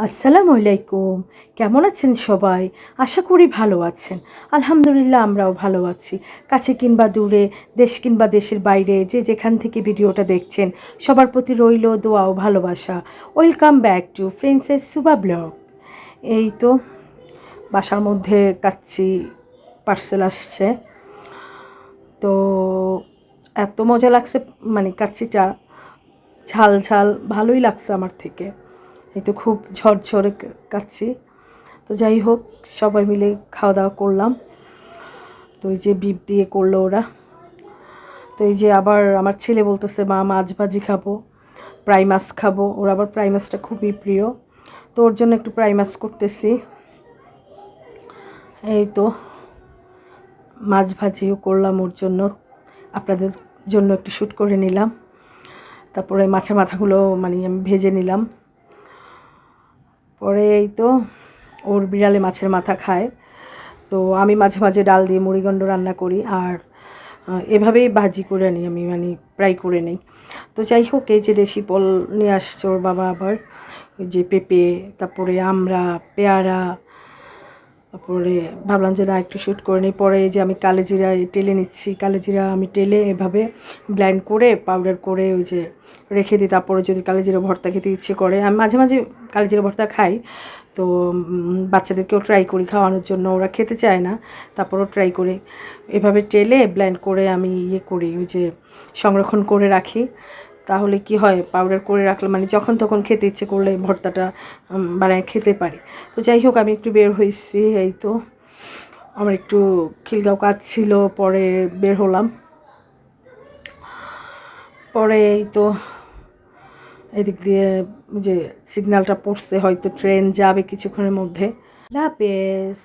আসসালামু আলাইকুম। কেমন আছেন সবাই? আশা করি ভালো আছেন। আলহামদুলিল্লাহ আমরাও ভালো আছি। কাছে কিংবা দূরে, দেশ কিংবা দেশের বাইরে যে যেখান থেকে ভিডিওটা দেখছেন সবার প্রতি রইল দোয়া ও ভালোবাসা। Welcome back to princess Suba blog. এই তো বাসার মধ্যে কাচ্চি পার্সেল আসছে। তো এত মজা লাগছে, মানে কাচ্চিটা ঝাল ঝাল ভালোই লাগছে আমার থেকে। এই তো খুব ঝরঝরে কাচ্ছি। তো যাই হোক, সবাই মিলে খাওয়া দাওয়া করলাম। তো এই যে বিপ দিয়ে করলো ওরা। তো এই যে আবার আমার ছেলে বলতেছে মা মাছ ভাজি খাবো, প্রাই মাছ খাবো। ওর আবার প্রাই মাছটা খুবই প্রিয়। তো ওর জন্য একটু প্রাই মাছ করতেছি। এই তো মাছ ভাজিও করলাম ওর জন্য, আপনাদের জন্য একটু শ্যুট করে নিলাম। তারপরে মাছের মাথাগুলো মানে আমি ভেজে নিলাম। পরে এই তো ওর বিড়ালে মাছের মাথা খায়। তো আমি মাঝে মাঝে ডাল দিয়ে মুড়িঘণ্ট রান্না করি, আর এভাবেই ভাজি করে নিই আমি, মানে ফ্রাই করে নিই। তো যাই হোক, এই যে দেশি ফল নিয়ে আসছে ওর বাবা, আবার ওই যে পেঁপে, তারপরে আমড়া, পেয়ারা। তারপরে ভাবলাম যে না একটু শ্যুট করে নিই। পরে এই যে আমি কালোজিরা টেলে নিচ্ছি। কালোজিরা আমি টেলে এভাবে ব্লেন্ড করে পাউডার করে ওই যে রেখে দিই। তারপরে যদি কালোজিরা ভর্তা খেতে ইচ্ছে করে, আমি মাঝে মাঝে কালোজিরা ভর্তা খাই। তো বাচ্চাদেরকেও ট্রাই করি খাওয়ানোর জন্য, ওরা খেতে চায় না, তারপরেও ট্রাই করি। এভাবে টেলে ব্লেন্ড করে আমি ইয়ে করি, ওই যে সংরক্ষণ করে রাখি। তাহলে কি হয়, পাউডার করে রাখলে মানে যখন তখন খেতে ইচ্ছে করলে ভর্তাটা বানায় খেতে পারি। তো যাই হোক, আমি একটু বের হয়েছি। এই তো আমার একটু খিলগাঁও কাজ ছিল, পরে বের হলাম। পরে এই তো এদিক দিয়ে যে সিগন্যালটা পড়ছে, হয়তো ট্রেন যাবে কিছুক্ষণের মধ্যে। আল্লাহ হাফেজ।